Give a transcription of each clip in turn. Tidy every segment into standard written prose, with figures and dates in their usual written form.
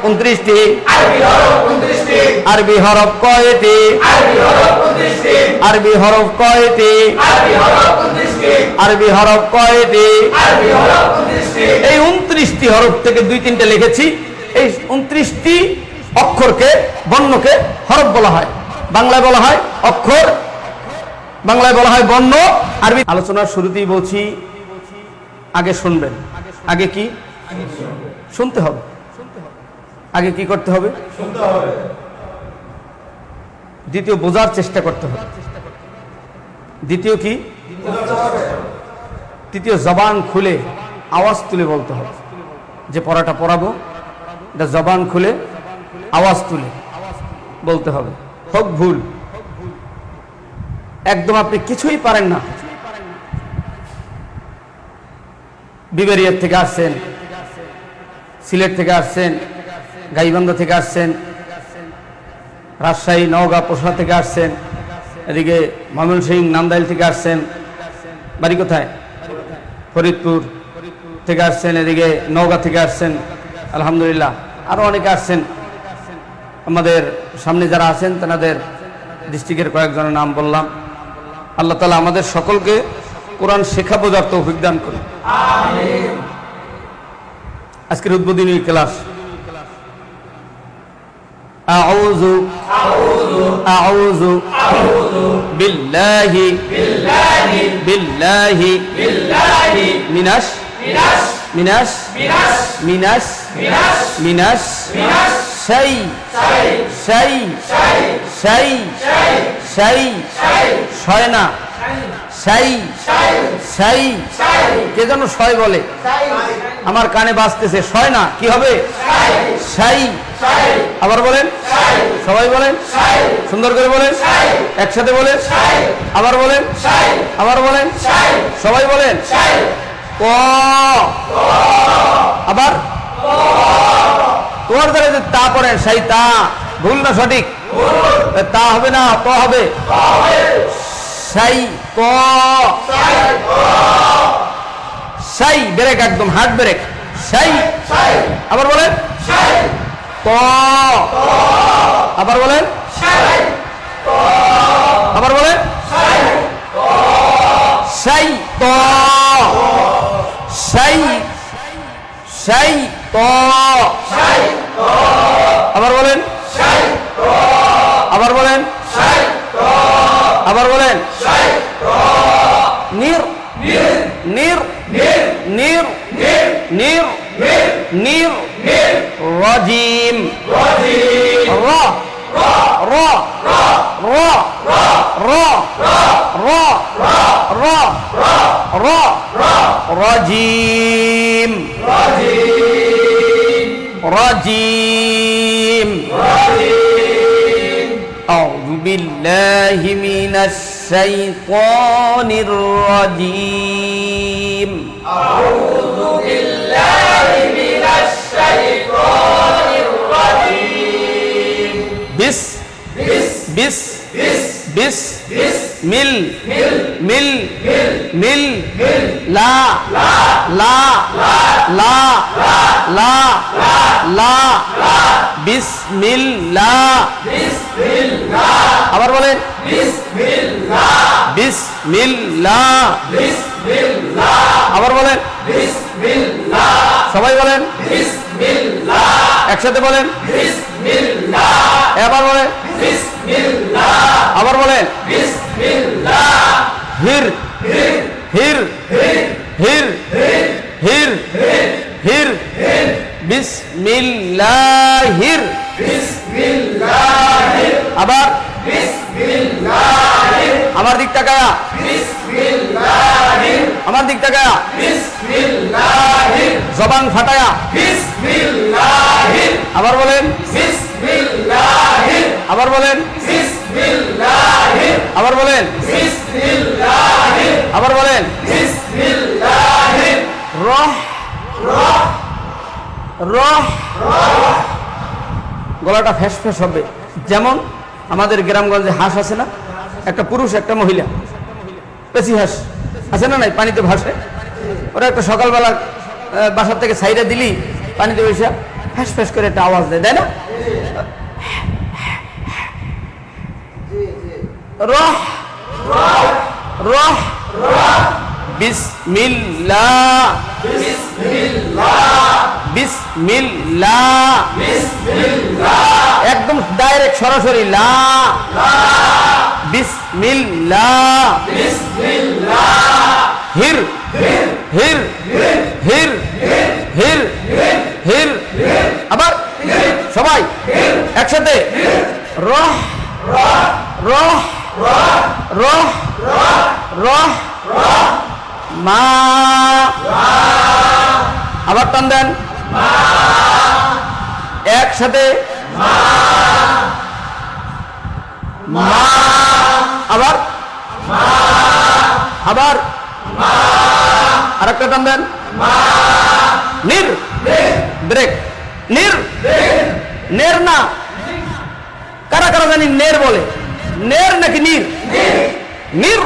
29টি, আরবি হরফ কয়টি? আরবি হরফ কয়টি? আরবি হরফ কয়টি? এই 29টি হরফ থেকে 2-3টা লিখেছি। এই 29টি অক্ষরকে, বর্ণকে হরফ বলা হয়, বাংলায় বলা হয় অক্ষর, বাংলায় বলা হয় বর্ণ, আরবি। আলোচনার শুরুতেই বলছি, আগে শুনবেন। আগে কি শুনতে হবে? আগে কি করতে হবে? দ্বিতীয় বোঝার চেষ্টা করতে হবে। দ্বিতীয় কি? তৃতীয় জবান খুলে আওয়াজ তুলে বলতে হবে। যে পড়াটা পড়াবো এটা জবান খুলে আওয়াজ তুলে বলতে হবে, হোক ভুল। একদম আপনি কিছুই পারেন না, বিবেরিয়ার থেকে আসছেন, সিলেট থেকে আসছেন, গাইবান্ধা থেকে আসছেন, রাজশাহী, নওগাঁ, পোশা থেকে আসছেন, এদিকে ময়মনসিংহ, নান্দাইল থেকে আসছেন, বাড়ি কোথায়? ফরিদপুর থেকে আসছেন, এদিকে নওগাঁ থেকে আসছেন, আলহামদুলিল্লাহ। আরও অনেকে আসছেন। আমাদের সামনে যারা আছেন তাদের ডিস্ট্রিক্টের কয়েকজনের নাম বললাম। আল্লাহ তাআলা আমাদের সকলকে কোরআন শেখা বোঝার তৌফিক দান করুন। আমিন। আজকের উদ্বোধনী ক্লাস আউযু বিল্লাহি মিনাশ শয়না কে যেন শয় বলে, আমার কানে বাজতেছে। শয়না কি হবে? শাই। আবার বলেন, সবাই বলেন, সুন্দর করে বলেন, একসাথে বলেন, আবার বলেন, আবার বলেন, সবাই বলেন। ক। আবার তোমার দ্বারা যে তা পড়েন, সেই তা ভুল না সঠিক? তা হবে না, ত হবে। সাই ক, সাই ব্রেক, একদম হার্ড ব্রেক। সাই। আবার বলেন ক। আবার বলেন, আবার বলেন, সাই ক, সাই সাই ক। আবার বলেন, আবার বলেন, আবার বলেন, নির নির নির নির নির রাজিম র র র র র র রাজিম রাজিম। আউযু বিল্লাহি মিনাশ শাইতানির রাজিম। আউযু বিল্লাহি মিনাশ শাইতানির রাজিম। বিস বিস বিস বিস বিস মিল মিল মিল লা লা লা লা লা বিসমিল্লাহ। আবার বলেন, বিসমিল্লাহ। আবার বলেন, সবাই বলেন, একসাথে বলেন, এবার বলেন, আবার বলেন, হির হির হির হির হির বিসমিল্লাহির। আবার আমার দিক তাকায়া, আমার দিক তাকায়া, জবান ফাটায়া, আবার বলেন, আবার বলেন, আবার বলেন, আবার বলেন, রহ রহ। গলাটা ফ্যাস ফ্যাস হবে। যেমন আমাদের গ্রামগঞ্জে হাঁস আছে না, একটা পুরুষ একটা মহিলা, পেশি হাঁস আছে না, নাই পানিতে ভাসে। ওরা একটা সকালবেলা বাসার থেকে সাইডে দিলি পানিতে বসে ফ্যাস ফ্যাস করে একটা আওয়াজ দেয়, তাই না? রহ রহ বিসমিল্লাহ বিসমিল্লাহ একদম ডাইরেক্ট সরাসরি লা বিসমিল্লাহ হির হির হির হির হির আবার সবাই একসাথে রহ রহ রহ রহ মা আবার টান দেন একসাথে মা আবার আবার আরেকটা টান দেন নির ব্রেক নির নের না কারা কারা জানি নের বলে নের নাকি নির নির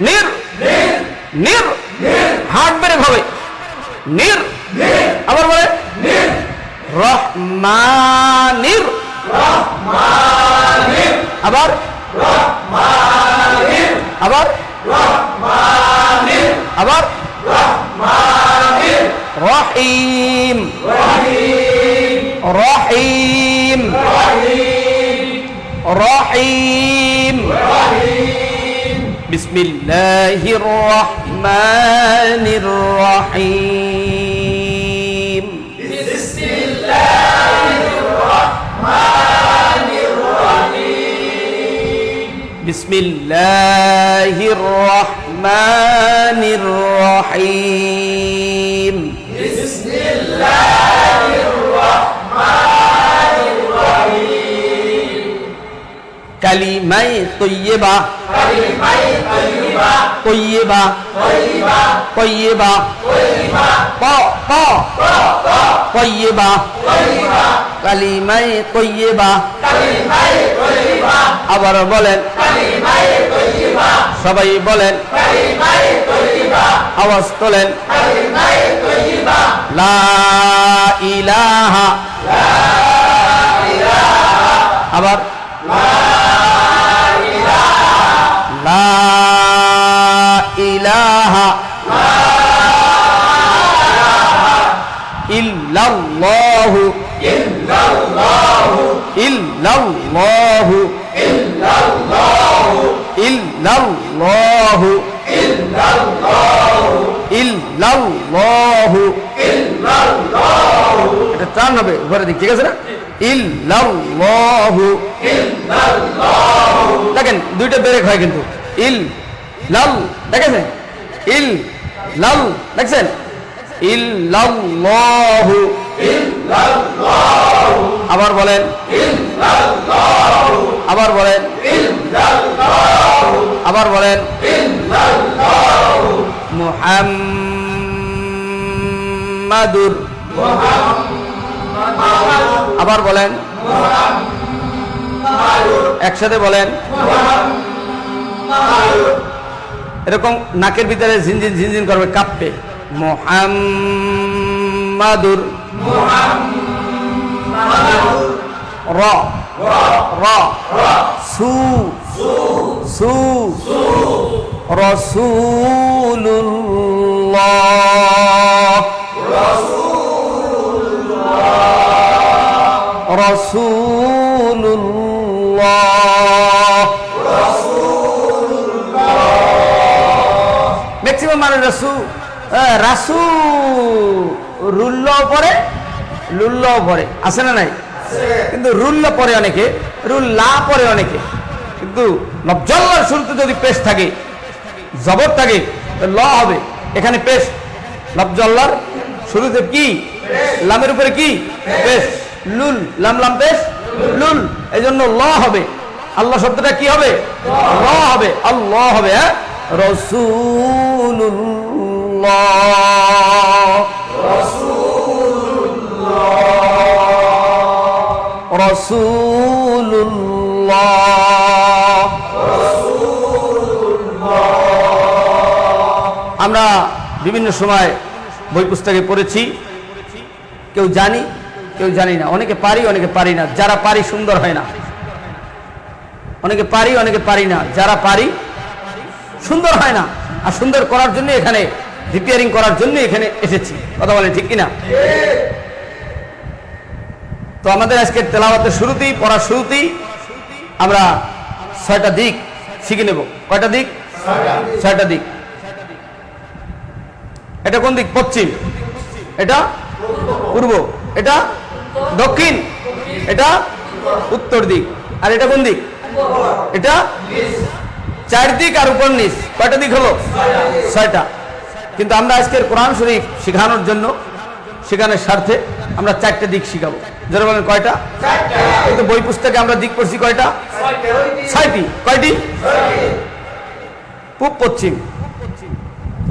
নির নির হার্ট ব্রেক হবে নির আবার বলে রহমানির আবার আবার আবার রহিম রহিম রহিম বিসমিল্লাহির রহমানির রহিম বিসমিল্লাহির রহমানির রহিম বিসমিল্লাহির রহমানির রহিম কালিমায়ে তয়্যিবা কালিমায়ে তয়্যিবা তয়্যিবা তয়্যিবা তয়্যিবা তয়্যিবা তয়্যিবা তয়্যিবা কালিমায়ে তয়্যিবা কালিমায়ে তয়্যিবা আবার বলেন কালিমায়ে তয়্যিবা সবাই বলেন কালিমায়ে তয়্যিবা আওয়াজ তোলেন কালিমায়ে তয়্যিবা লা ইলাহা লা ইলাহা আবার লা ইলাহা লা ইলাহা ইল্লাল্লাহু ইল্লাল্লাহু ইল্লাল্লাহু ইল্লাল্লাহু ইল্লাল্লাহু ইল্লাল্লাহু ইল্লাল্লাহু ইল্লাল্লাহু এটা টান হবে উপরে দিক ঠিক আছে না ইল্লাল্লাহু ইল্লাল্লাহু দেখেন দুইটা ব্রেক হয় কিন্তু ইল লাল দেখেন ইল লাল দেখছেন ইল্লাল্লাহু ইল্লাল্লাহু আবার বলেন ইল্লাল্লাহু আবার বলেন ইল্লাল্লাহু আবার বলেন ইল্লাল্লাহু মুহাম্মাদুর মুহাম্মাদুর আবার বলেন মুহাম্মাদুর একসাথে বলেন মুহাম্মাদুর এরকম নাকের ভিতরে ঝিনঝিন ঝিনঝিন করবে কাঁপবে মুহাম্মাদুর মুহাম্মাদুর র র সু সু রাসূলুল্লাহ রাসূলুল্লাহ ম্যাক্সিমাম মানে রাসু রুল্ল পরে লুল্ল পরে আছে না নাই কিন্তু রুল্ল পরে অনেকে রুল্লা পরে অনেকে কিন্তু লফজল্লার শুরুতে যদি পেশ থাকে জবর থাকে ল হবে এখানে পেশ লফজল্লার শুরুতে কি লামের উপরে কি পেশ লুল লাম লাম পেশ লুল এইজন্য ল হবে আল্লাহ শব্দটা কি হবে ল হবে আল্লাহ হবে হ্যাঁ রাসূলুল্লাহ রাসূলুল্লাহ আমরা বিভিন্ন সময় বই পুস্তকে পড়েছি কেউ জানি কেউ জানি না, অনেকে পারি অনেকে পারি না, যারা পারি সুন্দর হয় না, অনেকে পারি অনেকে পারি না, যারা পারি সুন্দর হয় না। আর সুন্দর করার জন্য এখানে রিপেয়ারিং করার জন্য এখানে এসেছি, কথা বলেন ঠিক কিনা? তো আমাদের আজকে তেলাওয়াতের শুরুতেই, পড়ার শুরুতেই আমরা 6টা দিক শিখে নেব। কয়টা দিক? 6টা দিক। এটা কোন দিক? পশ্চিম, এটা পূর্ব, এটা দক্ষিণ, এটা উত্তর দিক, আর এটা কোন দিক? এটা 4 দিক আর উপর নিচ। কয়টা দিক হলো? 6টা। কিন্তু আমরা আজকের কোরআন শরীফ শেখানোর জন্য, শেখানোর স্বার্থে আমরা 4টে দিক শিখাবো। যারা বলেন কয়টা? কিন্তু বই পুস্তকে আমরা দিক পড়ছি কয়টা? 6টি। কয়টি? পূব, পশ্চিম,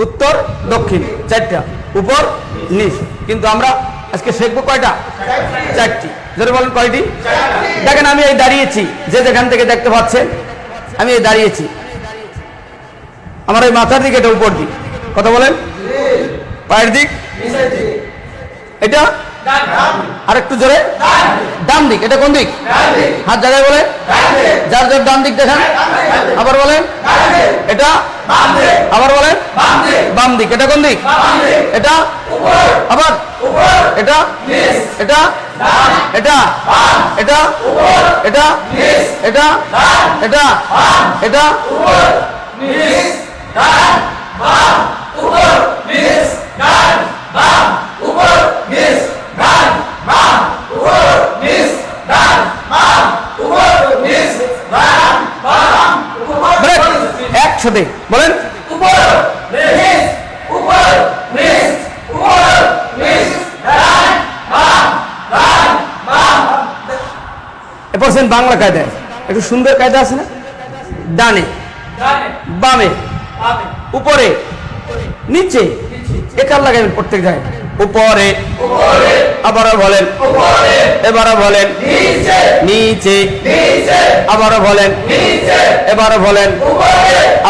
উত্তর, দক্ষিণ, 4টা, উপর নিচ। কিন্তু আমরা আজকে শিখবো কয়টা? 4টি। যারা বলেন কয়টি? দেখেন আমি এই দাঁড়িয়েছি, যে যেখান থেকে দেখতে পাচ্ছেন আমি এই দাঁড়িয়েছি, আমার এই মাথার দিক এটা উপর দিক, কথা বলেন। পায়ের দিক এটা আর একটু জোরে, ডান দিক। এটা কোন দিক? হাত জায়গায় বলে, যার যার ডান দিক দেখান। আবার বলেন এটা, আবার বলেন বাম দিক। এটা কোন দিক? এটা আবার এটা, এটা এটা এটা এটা এটা এটা এটা একসাথে বলেন বাংলা কায়দায় একটু সুন্দর কায়দা আছে না? ডানে, বামে, উপরে, নিচে, একাল লাগাবেন প্রত্যেক জায়গায়। উপরে, আবারও বলেন, এবারও বলেন, নিচে, আবারও বলেন, এবারও বলেন,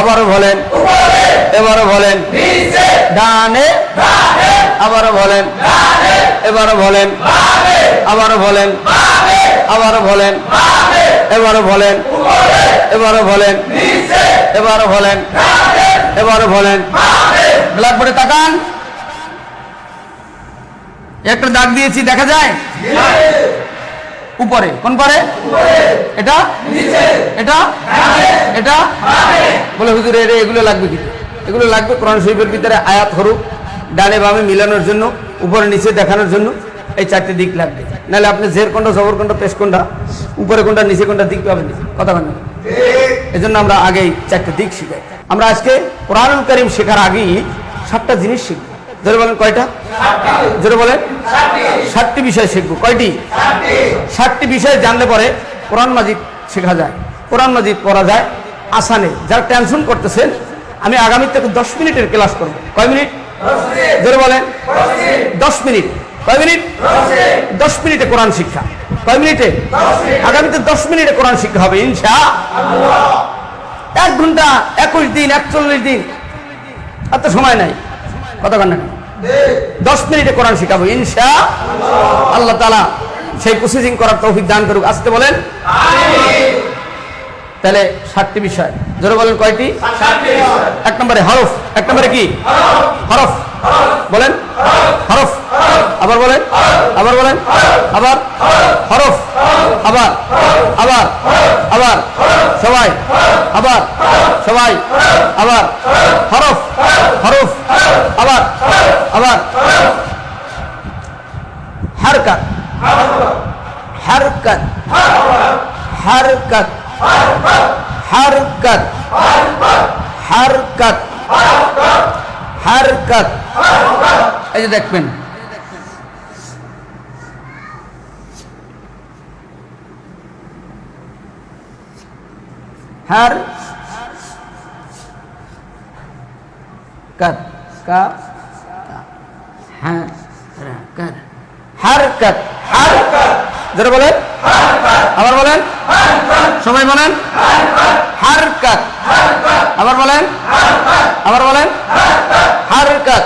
আবারও বলেন, এবারও বলেন, ডানে, আবারও বলেন, এবারও বলেন, আবারও বলেন, আবারও বলেন, এবারও বলেন, এবারও বলেন, এবারও বলেন, এবারও বলেন। ব্ল্যাকবোর্ডে তাকান, একটা দাগ দিয়েছি, দেখা যায়? উপরে, কোন পারে? এটা, এটা, এটা বলে হুজুর এগুলো লাগবে কি? এগুলো লাগবে কোরআন শরীফের ভিতরে আয়াত হরুফ ডানে বামে মিলানোর জন্য, উপরে নিচে দেখানোর জন্য এই 4টে দিক লাগবে। নাহলে আপনি জের কোনটা, জবর কোনটা, পেশ কোনটা, উপরে কোনটা, নিচে কোনটা দিক পাবেন, কথা বলেন। এই জন্য আমরা আগেই 4টে দিক শিখাই। আমরা আজকে কোরআনুল কারীম শেখার আগেই 7টা জিনিস শিখব। জোরে বলেন কয়টা? জোরে বলেন 7টি বিষয় শিখবো। কয়টি? 7টি বিষয় জানলে পরে কোরআন মাজিদ শেখা যায়, কোরআন মাজিদ পড়া যায় আসানে। যারা টেনশন করতেছেন, আমি আগামী থেকে 10 মিনিটের ক্লাস করবো। কয় মিনিট? জোরে বলেন 10 মিনিট। কয় মিনিট? 10 মিনিটে কোরআন শিক্ষা। কয় মিনিটে? আগামীতে 10 মিনিটে কোরআন শিক্ষা হবে ইনশাআল্লাহ। 1 ঘন্টা, 21 দিন, 41 দিন, এত সময় নাই, কথা বলেন না। 10 মিনিটে কোরআন শিখাবো ইনশাআল্লাহ। আল্লাহ তাআলা সেই প্রসেসিং করার তৌফিক দান করুক। আসতে বলেন আমিন। তাহলে 7টি বিষয়। জোরে বলেন কয়টি? 1 নম্বরে হরফ। 1 নম্বরে কি? হরফ। বলেন হরফ। আবার বলেন, আবার বলেন, আবার হরফ, আবার, আবার, আবার সবাই, আবার সবাই, আবার হরফ, হরফ, আবার, আবার হারকাত, হারকাত, হারকাত, হারকাত, হারকাত, হারকাত। এই যে দেখবেন হার কাত, কা হ্যাঁ কাত, হারকাত, হারকাত। যারা বলেন আবার বলেন, সবাই বলেন হারকাত, আবার বলেন, আবার বলেন, হারকাত,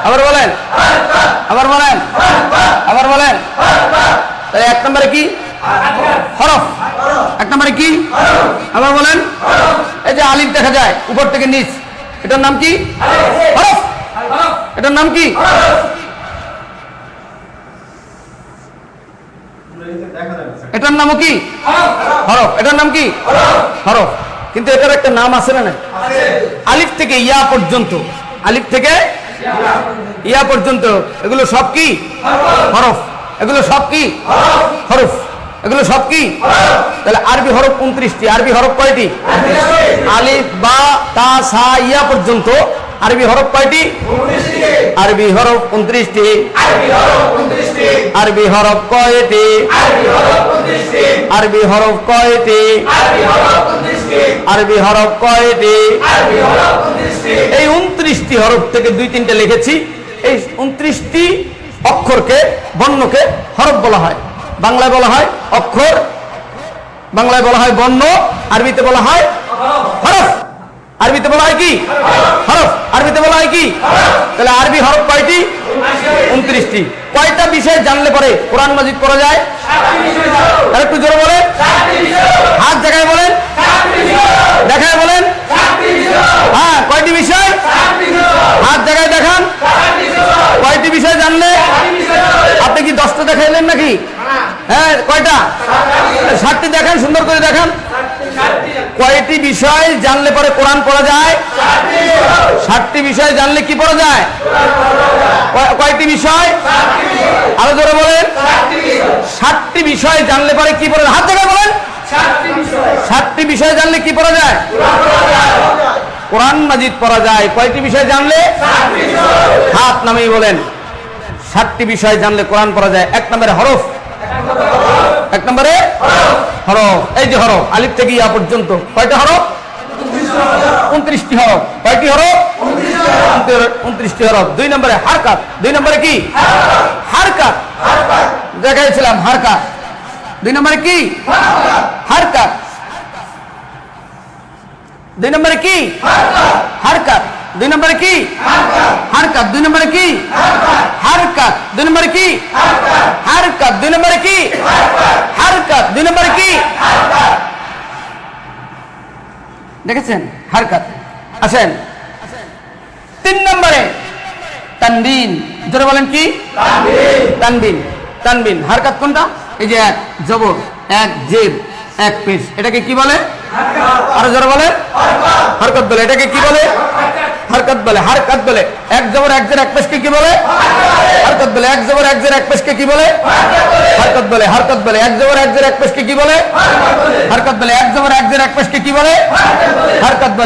আবার বলেন, আবার বলেন, আবার বলেন। তাহলে এক নম্বরে কি? হরফ। এক নম্বরে কি? আবার বলেন। এই যে আলিফ দেখা যায় উপর থেকে নিচ, এটার নাম কি? হরফ। এটার নাম কি? এটার নামও কি? হরফ। এটার নাম কি? হরফ। কিন্তু এটার একটা নাম আছে না? আলিফ থেকে ইয়া পর্যন্ত, আলিফ থেকে ইয়া পর্যন্ত এগুলো সব কি? হরফ। এগুলো সব কি? হরফ। এগুলো সব কি? তাহলে আরবি হরফ 29টি। আরবি হরফ কয়টি? আলিফ বা তা সা ইয়া পর্যন্ত আরবি হরফ কয়টি? আরবি হরফ 29টি। আরবি হরফ কয়টি? আরবি হরফ কয়টি? আরবি হরফ কয়টি? এই 29টি হরফ থেকে 2-3টা লিখেছি। এই 29টি অক্ষরকে, বর্ণকে হরফ বলা হয়। বাংলায় বলা হয় অক্ষর, বাংলায় বলা হয় বর্ণ, আরবিতে বলা হয় হরফ। আরবিতে বলা হয় কি? হরফ। আরবিতে বলা হয় কি? তাহলে আরবি হরফ কয়টি? 29টি। কয়টা বিষয় জানলে পরে কোরআন মাজিদ পড়া যায়? আর একটু জোরে বলেন, হাত জায়গায় বলেন, দেখায় বলেন। হ্যাঁ, কয়টি বিষয়? হাত জায়গায় দেখান। কয়টি বিষয় জানলে? আপনি কি 10টা দেখাইলেন নাকি? হ্যাঁ, কয়টা? 7টি দেখান, সুন্দর করে দেখান। কয়টি বিষয় জানলে পরে কোরআন পড়া যায়? 7টি বিষয় জানলে কি পড়া যায়? কয়টি বিষয়? আরো জোরে বলেন। 7টি বিষয় জানলে পরে কি পড়া যায়? হাত জায়গায় বলেন। 7টি বিষয় জানলে কি পড়া যায়? কোরআন মাজিদ পড়া যায়। কয়টি বিষয় জানলে? হাত নামিয়ে বলেন। 7টি বিষয় জানলে কোরআন পড়া যায়। এক নম্বরে হরফ। এক নম্বরে হরফ। এই যে হরফ আলিফ থেকে ইয়া পর্যন্ত কয়টা হরফ? 29টি হরফ। কয়টি হরফ? 29টি হরফ। 2 নম্বরে হারকাত। 2 নম্বরে কি? হারকাত। দেখাইছিলাম হারকাত। 2 নম্বরে কি? হারকাত। 2 নম্বরে কি? হারকাত। 2 নম্বরে কি? হারকাত। 2 নম্বরে কি? হারকাত। 2 নম্বরে কি? হারকাত। 2 নম্বরে কি? হারকাত। 2 নম্বরে কি? দেখেছেন হারকাত। আসেন 3 নম্বরে তানবিন। জোরে বলেন কি? তানবিন। তানবিন। হারকাত কোনটা? এই যে এক জবর, এক জের, এক পেশ, এটাকে কি বলে? আরো জোরে বলেন। হরকত বলে। এটাকে কি বলে? হরকত বলে। হরকত বলে। এক জবর এক জের এক পেশকে কি বলে? হরকত বলে। এক জবর এক জের এক পেশকে কি বলে? হরকত বলে। হরকত বলে। এক জবর এক জের এক পেশকে কি বলে? হরকত বলে। এক জবর এক জের এক পেশকে কি বলে? হরকত বলে।